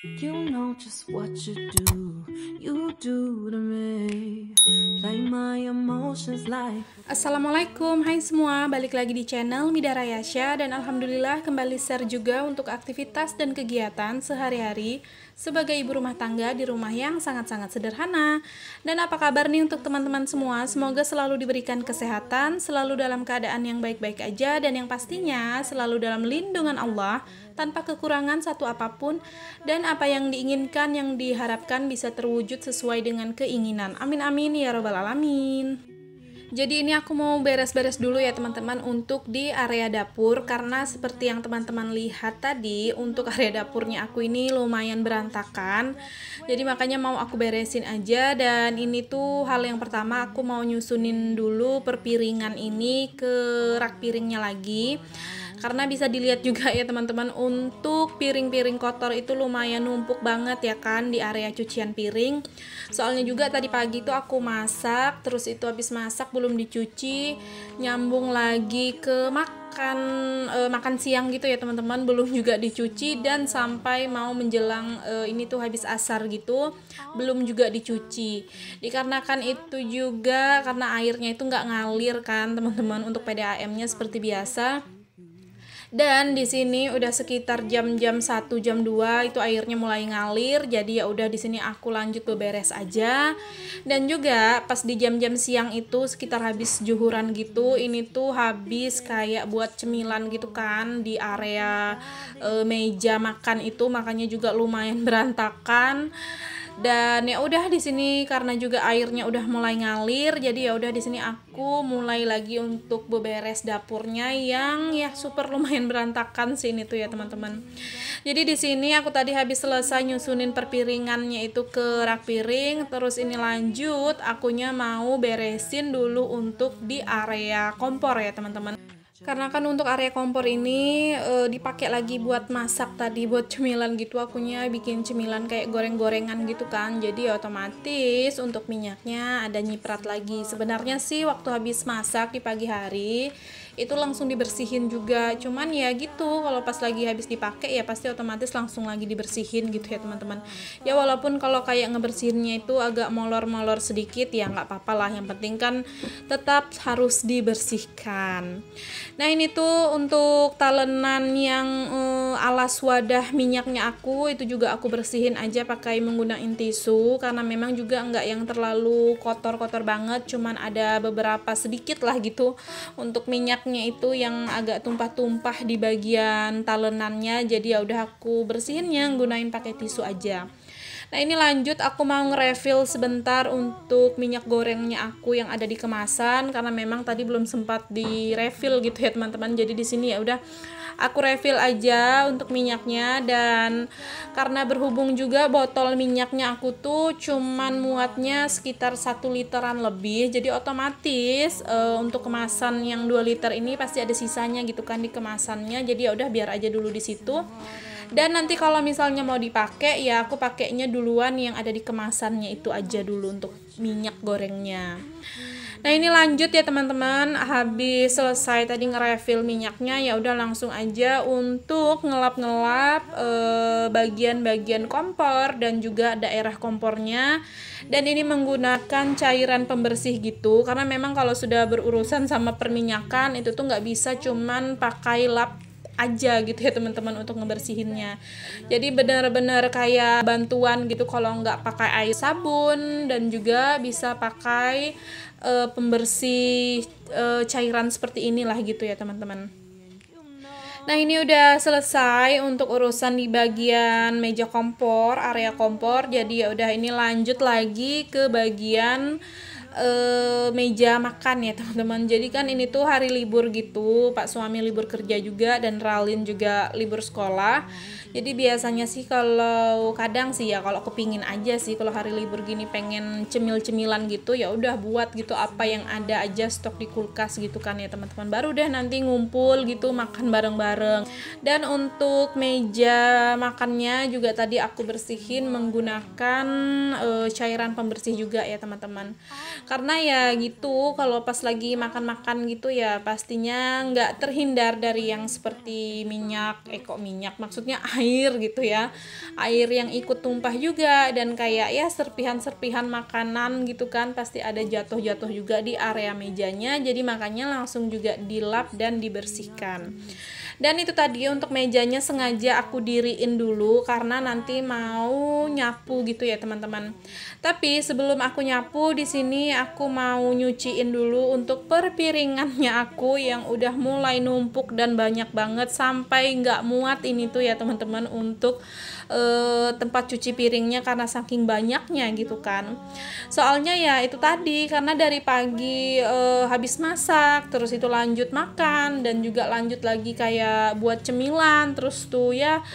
You know just what you do to me, play my emotions like. Assalamualaikum, hai semua, balik lagi di channel Mida Rayasya. Dan alhamdulillah kembali share juga untuk aktivitas dan kegiatan sehari-hari sebagai ibu rumah tangga di rumah yang sangat-sangat sederhana. Dan apa kabar nih untuk teman-teman semua? Semoga selalu diberikan kesehatan, selalu dalam keadaan yang baik-baik aja, dan yang pastinya selalu dalam lindungan Allah tanpa kekurangan satu apapun, dan apa yang diinginkan, yang diharapkan bisa terwujud sesuai dengan keinginan. Amin amin ya robbal alamin. Jadi ini aku mau beres-beres dulu ya teman-teman untuk di area dapur, karena seperti yang teman-teman lihat tadi, untuk area dapurnya aku ini lumayan berantakan. Jadi makanya mau aku beresin aja. Dan ini tuh hal yang pertama, aku mau nyusunin dulu perpiringan ini ke rak piringnya lagi. Karena bisa dilihat juga ya teman-teman, untuk piring-piring kotor itu lumayan numpuk banget ya kan di area cucian piring. Soalnya juga tadi pagi tuh aku masak, terus itu habis masak belum dicuci, nyambung lagi ke makan siang gitu ya teman-teman, belum juga dicuci, dan sampai mau menjelang ini tuh habis asar gitu belum juga dicuci. Dikarenakan itu juga karena airnya itu nggak ngalir kan teman-teman untuk PDAM-nya seperti biasa. Dan di sini udah sekitar jam-jam 1 jam 2 itu airnya mulai ngalir. Jadi ya udah di sini aku lanjut beberes aja. Dan juga pas di jam-jam siang itu sekitar habis juhuran gitu, ini tuh habis kayak buat cemilan gitu kan di area meja makan itu, makanya juga lumayan berantakan. Dan ya udah di sini karena juga airnya udah mulai ngalir, jadi ya udah di sini aku mulai lagi untuk beberes dapurnya yang ya super lumayan berantakan sih ini tuh ya teman-teman. Jadi di sini aku tadi habis selesai nyusunin perpiringannya itu ke rak piring, terus ini lanjut akunya mau beresin dulu untuk di area kompor ya teman-teman. Karena kan untuk area kompor ini dipakai lagi buat masak tadi, buat cemilan gitu, akunya bikin cemilan kayak goreng-gorengan gitu kan. Jadi ya otomatis untuk minyaknya ada nyiprat lagi. Sebenarnya sih waktu habis masak di pagi hari itu langsung dibersihin juga, cuman ya gitu kalau pas lagi habis dipakai ya pasti otomatis langsung lagi dibersihin gitu ya teman-teman. Ya walaupun kalau kayak ngebersihinnya itu agak molor-molor sedikit ya nggak apa-apa lah, yang penting kan tetap harus dibersihkan. Nah ini tuh untuk talenan yang alas wadah minyaknya aku, itu juga aku bersihin aja pakai menggunakan tisu, karena memang juga nggak yang terlalu kotor-kotor banget, cuman ada beberapa sedikit lah gitu untuk minyaknya itu yang agak tumpah-tumpah di bagian talenannya. Jadi ya udah aku bersihinnya gunain pakai tisu aja. Nah ini lanjut aku mau nge-refill sebentar untuk minyak gorengnya aku yang ada di kemasan, karena memang tadi belum sempat di-refill gitu ya teman-teman. Jadi di sini ya udah aku refill aja untuk minyaknya. Dan karena berhubung juga botol minyaknya aku tuh cuman muatnya sekitar 1 literan lebih, jadi otomatis untuk kemasan yang 2 liter ini pasti ada sisanya gitu kan di kemasannya. Jadi ya udah biar aja dulu di situ. Dan nanti kalau misalnya mau dipakai ya aku pakainya duluan yang ada di kemasannya itu aja dulu untuk minyak gorengnya. Nah ini lanjut ya teman-teman, habis selesai tadi nge-refill minyaknya ya udah langsung aja untuk ngelap-ngelap bagian-bagian kompor dan juga daerah kompornya. Dan ini menggunakan cairan pembersih gitu, karena memang kalau sudah berurusan sama perminyakan itu tuh nggak bisa cuman pakai lap aja gitu ya teman-teman untuk ngebersihinnya. Jadi benar-benar kayak bantuan gitu kalau nggak pakai air sabun, dan juga bisa pakai pembersih cairan seperti inilah gitu ya teman-teman. Nah ini udah selesai untuk urusan di bagian meja kompor, area kompor. Jadi ya udah ini lanjut lagi ke bagian meja makan ya teman-teman. Jadi kan ini tuh hari libur gitu, Pak suami libur kerja juga dan Ralin juga libur sekolah. Jadi biasanya sih kalau kadang sih ya kalau kepingin aja sih kalau hari libur gini pengen cemil-cemilan gitu, ya udah buat gitu apa yang ada aja stok di kulkas gitu kan ya teman-teman. Baru deh nanti ngumpul gitu makan bareng-bareng. Dan untuk meja makannya juga tadi aku bersihin menggunakan cairan pembersih juga ya teman-teman. karena ya gitu, kalau pas lagi makan-makan gitu ya pastinya nggak terhindar dari yang seperti minyak, kok minyak maksudnya air gitu ya, air yang ikut tumpah juga, dan kayak ya serpihan-serpihan makanan gitu kan, pasti ada jatuh-jatuh juga di area mejanya, jadi makanya langsung juga dilap dan dibersihkan. Dan itu tadi untuk mejanya sengaja aku diriin dulu karena nanti mau nyapu gitu ya teman-teman. Tapi sebelum aku nyapu di sini aku mau nyuciin dulu untuk perpiringannya aku yang udah mulai numpuk dan banyak banget sampai nggak muat ini tuh ya teman-teman untuk tempat cuci piringnya karena saking banyaknya gitu kan. Soalnya ya itu tadi karena dari pagi habis masak terus itu lanjut makan dan juga lanjut lagi kayak buat cemilan, terus tuh ya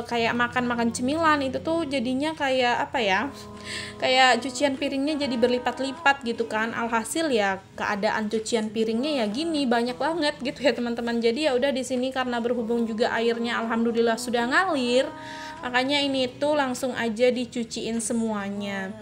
kayak makan cemilan itu tuh jadinya kayak apa ya, kayak cucian piringnya jadi berlipat-lipat gitu kan. Alhasil ya keadaan cucian piringnya ya gini banyak banget gitu ya teman-teman. Jadi ya udah di sini karena berhubung juga airnya alhamdulillah sudah ngalir, makanya ini tuh langsung aja dicuciin semuanya.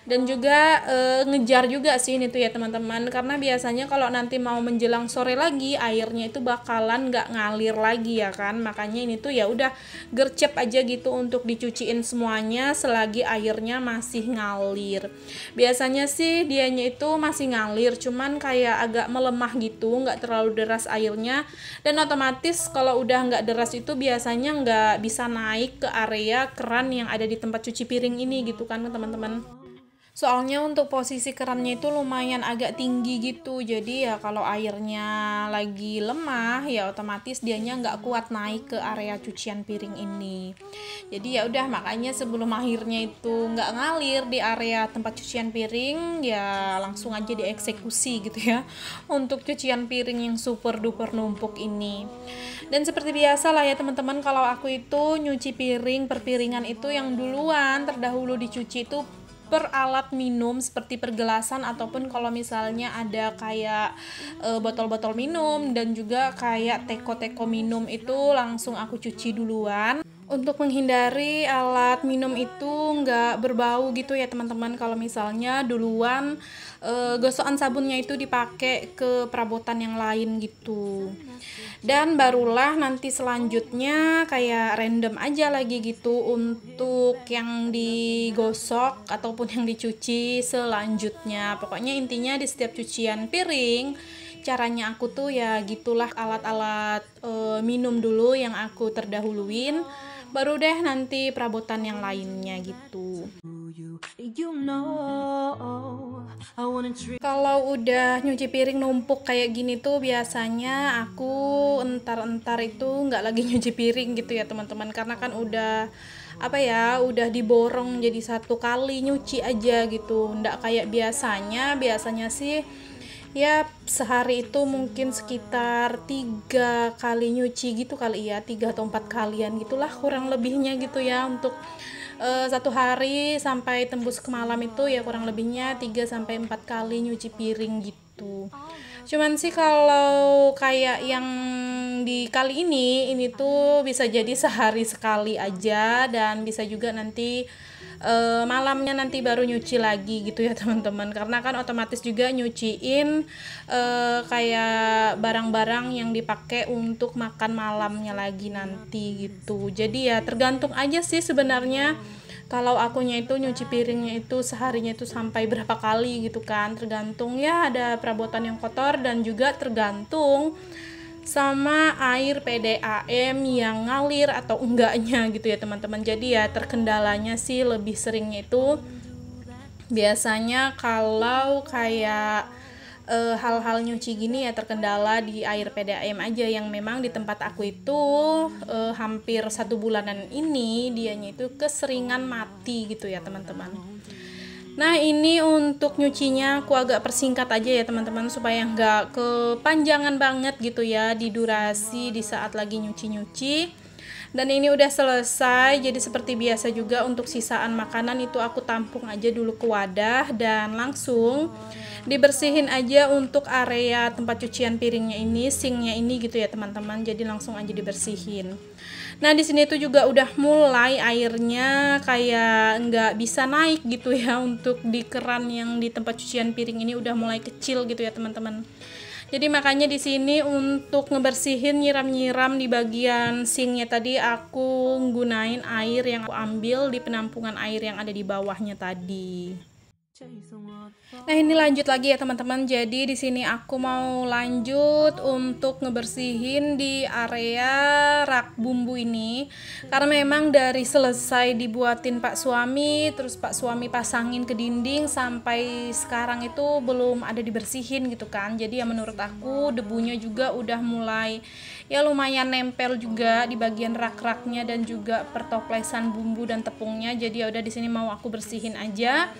Dan juga ngejar juga sih ini tuh ya teman-teman, karena biasanya kalau nanti mau menjelang sore lagi airnya itu bakalan nggak ngalir lagi ya kan. Makanya ini tuh ya udah gercep aja gitu untuk dicuciin semuanya selagi airnya masih ngalir. Biasanya sih dianya itu masih ngalir, cuman kayak agak melemah gitu, nggak terlalu deras airnya, dan otomatis kalau udah nggak deras itu biasanya nggak bisa naik ke area keran yang ada di tempat cuci piring ini gitu kan teman-teman. Soalnya untuk posisi kerannya itu lumayan agak tinggi gitu, jadi ya kalau airnya lagi lemah ya otomatis dianya nggak kuat naik ke area cucian piring ini. Jadi ya udah makanya sebelum akhirnya itu nggak ngalir di area tempat cucian piring ya langsung aja dieksekusi gitu ya untuk cucian piring yang super duper numpuk ini. Dan seperti biasa lah ya teman-teman, kalau aku itu nyuci piring perpiringan itu yang duluan terdahulu dicuci itu per alat minum seperti pergelasan, ataupun kalau misalnya ada kayak botol-botol minum dan juga kayak teko-teko minum itu langsung aku cuci duluan untuk menghindari alat minum itu nggak berbau gitu ya teman-teman. Kalau misalnya duluan gosokan sabunnya itu dipakai ke perabotan yang lain gitu, dan barulah nanti selanjutnya kayak random aja lagi gitu untuk yang digosok ataupun yang dicuci selanjutnya. Pokoknya intinya di setiap cucian piring caranya aku tuh ya gitulah, alat-alat minum dulu yang aku terdahuluin, baru deh nanti perabotan yang lainnya gitu. Kalau udah nyuci piring numpuk kayak gini tuh biasanya aku entar-entar itu nggak lagi nyuci piring gitu ya teman-teman, karena kan udah apa ya, udah diborong jadi satu kali nyuci aja gitu, nggak kayak biasanya sih ya sehari itu mungkin sekitar 3 kali nyuci gitu kali ya, 3 atau 4 kalian gitulah kurang lebihnya gitu ya, untuk satu hari sampai tembus ke malam itu ya kurang lebihnya 3 sampai 4 kali nyuci piring gitu. Cuman sih kalau kayak yang di kali ini tuh bisa jadi sehari sekali aja, dan bisa juga nanti malamnya nanti baru nyuci lagi gitu ya teman-teman, karena kan otomatis juga nyuciin kayak barang-barang yang dipakai untuk makan malamnya lagi nanti gitu. Jadi ya tergantung aja sih sebenarnya, kalau akunya itu nyuci piringnya itu seharinya itu sampai berapa kali gitu kan, tergantung ya ada perabotan yang kotor dan juga tergantung sama air PDAM yang ngalir atau enggaknya gitu ya teman-teman. Jadi ya terkendalanya sih lebih seringnya itu biasanya kalau kayak hal-hal nyuci gini ya terkendala di air PDAM aja, yang memang di tempat aku itu hampir 1 bulanan ini dianya itu keseringan mati gitu ya teman-teman. Nah ini untuk nyucinya aku agak persingkat aja ya teman-teman, supaya nggak kepanjangan banget gitu ya di durasi di saat lagi nyuci-nyuci. Dan ini udah selesai, jadi seperti biasa juga untuk sisaan makanan itu aku tampung aja dulu ke wadah dan langsung dibersihin aja untuk area tempat cucian piringnya ini, sinknya ini gitu ya teman-teman, jadi langsung aja dibersihin. Nah, di sini tuh juga udah mulai airnya kayak nggak bisa naik gitu ya, untuk di keran yang di tempat cucian piring ini udah mulai kecil gitu ya teman-teman. Jadi makanya di sini untuk ngebersihin, nyiram-nyiram di bagian sinknya tadi aku gunain air yang aku ambil di penampungan air yang ada di bawahnya tadi. Nah, ini lanjut lagi ya teman-teman. Jadi di sini aku mau lanjut untuk ngebersihin di area rak bumbu ini. Karena memang dari selesai dibuatin Pak Suami, terus Pak Suami pasangin ke dinding sampai sekarang itu belum ada dibersihin gitu kan. Jadi ya menurut aku debunya juga udah mulai ya lumayan nempel juga di bagian rak-raknya dan juga pertoplesan bumbu dan tepungnya. Jadi ya udah di sini mau aku bersihin aja.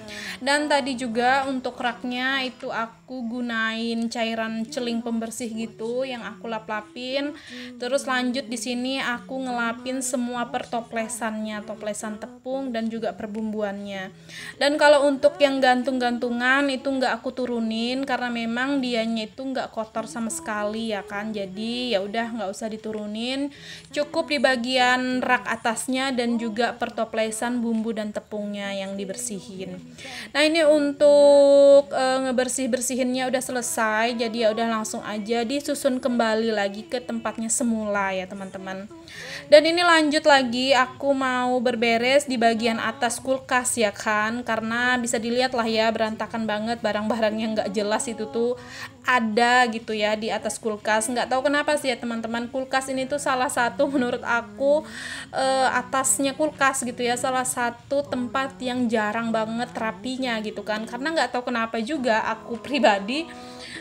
Dan tadi juga untuk raknya itu aku gunain cairan celing pembersih gitu yang aku lap-lapin. Terus lanjut di sini aku ngelapin semua pertoplesannya, toplesan tepung dan juga perbumbuannya. Dan kalau untuk yang gantung-gantungan itu nggak aku turunin karena memang dianya itu nggak kotor sama sekali ya kan. Jadi ya udah nggak usah diturunin. Cukup di bagian rak atasnya dan juga pertoplesan bumbu dan tepungnya yang dibersihin. Nah, ini untuk ngebersih-bersihinnya udah selesai, jadi ya udah langsung aja disusun kembali lagi ke tempatnya semula ya teman-teman. Dan ini lanjut lagi aku mau berberes di bagian atas kulkas ya kan, karena bisa dilihat lah ya berantakan banget, barang-barang yang nggak jelas itu tuh ada gitu ya di atas kulkas. Nggak tahu kenapa sih ya teman-teman, kulkas ini tuh salah satu menurut aku atasnya kulkas gitu ya, salah satu tempat yang jarang banget rapinya gitu kan. Karena nggak tahu kenapa juga aku pribadi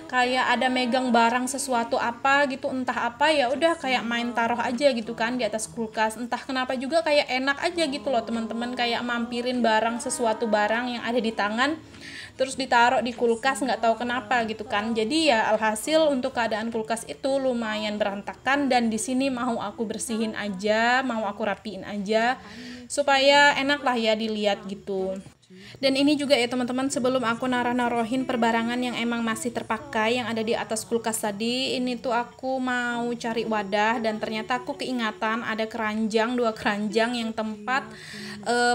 kayak ada megang barang sesuatu apa gitu, entah apa, ya udah kayak main taruh aja gitu kan di atas kulkas. Entah kenapa juga kayak enak aja gitu loh teman-teman, kayak mampirin barang, sesuatu barang yang ada di tangan terus ditaruh di kulkas, nggak tahu kenapa gitu kan. Jadi ya alhasil untuk keadaan kulkas itu lumayan berantakan, dan di sini mau aku bersihin aja, mau aku rapiin aja supaya enak lah ya dilihat gitu. Dan ini juga ya teman-teman, sebelum aku narohin perbarangan yang emang masih terpakai yang ada di atas kulkas tadi, ini tuh aku mau cari wadah dan ternyata aku keingatan ada keranjang, 2 keranjang yang tempat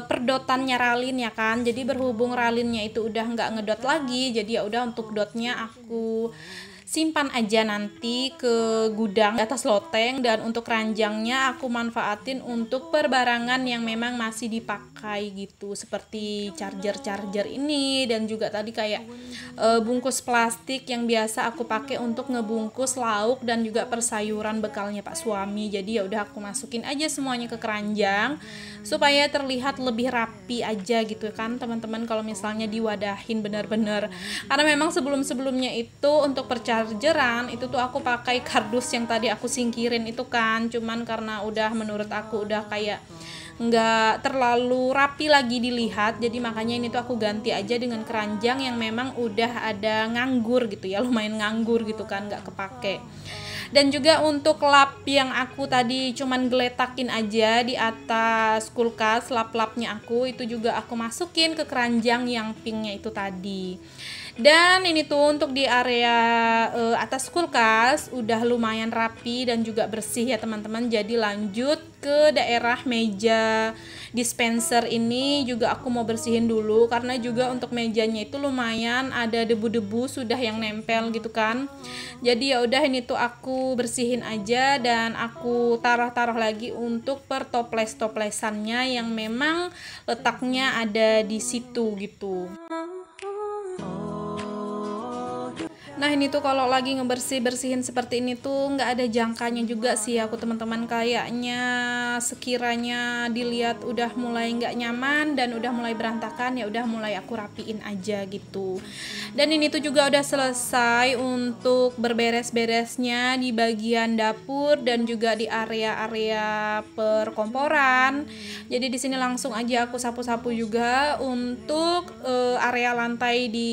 perdotannya ralin ya kan. Jadi berhubung ralinnya itu udah nggak ngedot lagi, jadi ya udah untuk dotnya aku simpan aja nanti ke gudang di atas loteng, dan untuk keranjangnya aku manfaatin untuk perbarangan yang memang masih dipakai gitu, seperti charger ini, dan juga tadi kayak bungkus plastik yang biasa aku pakai untuk ngebungkus lauk dan juga persayuran bekalnya Pak Suami. Jadi ya udah aku masukin aja semuanya ke keranjang supaya terlihat lebih rapi aja gitu kan teman-teman, kalau misalnya diwadahin bener-bener. Karena memang sebelum-sebelumnya itu untuk chargeran itu tuh aku pakai kardus yang tadi aku singkirin itu kan, cuman karena udah menurut aku udah kayak nggak terlalu rapi lagi dilihat, jadi makanya ini tuh aku ganti aja dengan keranjang yang memang udah ada nganggur gitu ya, lumayan nganggur gitu kan, nggak kepake. Dan juga untuk lap yang aku tadi cuman geletakin aja di atas kulkas, lap-lapnya aku itu juga aku masukin ke keranjang yang pinknya itu tadi. Dan ini tuh untuk di area atas kulkas udah lumayan rapi dan juga bersih ya teman-teman. Jadi lanjut ke daerah meja dispenser ini juga aku mau bersihin dulu, karena juga untuk mejanya itu lumayan ada debu-debu sudah yang nempel gitu kan. Jadi ya udah ini tuh aku bersihin aja dan aku taruh-taruh lagi untuk pertoples-toplesannya yang memang letaknya ada di situ gitu. Nah ini tuh kalau lagi ngebersihin seperti ini tuh nggak ada jangkanya juga sih aku teman-teman, kayaknya sekiranya dilihat udah mulai nggak nyaman dan udah mulai berantakan, ya udah mulai aku rapiin aja gitu. Dan ini tuh juga udah selesai untuk berberes-beresnya di bagian dapur dan juga di area-area perkomporan. Jadi di sini langsung aja aku sapu-sapu juga untuk area lantai di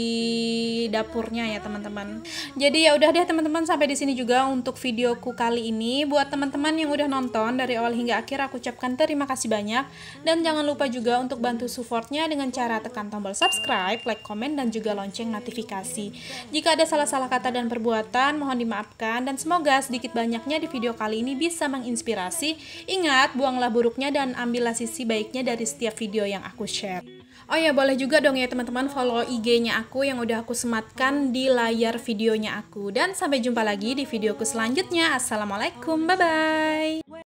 dapurnya ya teman-teman. teman-teman. Jadi ya udah deh teman-teman, sampai di sini juga untuk videoku kali ini. Buat teman-teman yang udah nonton dari awal hingga akhir, aku ucapkan terima kasih banyak. Dan jangan lupa juga untuk bantu supportnya dengan cara tekan tombol subscribe, like, komen, dan juga lonceng notifikasi. Jika ada salah-salah kata dan perbuatan, mohon dimaafkan. Dan semoga sedikit banyaknya di video kali ini bisa menginspirasi. Ingat, buanglah buruknya dan ambillah sisi baiknya dari setiap video yang aku share. Oh ya, boleh juga dong ya teman-teman follow IG-nya aku yang udah aku sematkan di layar videonya aku. Dan sampai jumpa lagi di videoku selanjutnya. Assalamualaikum, bye-bye.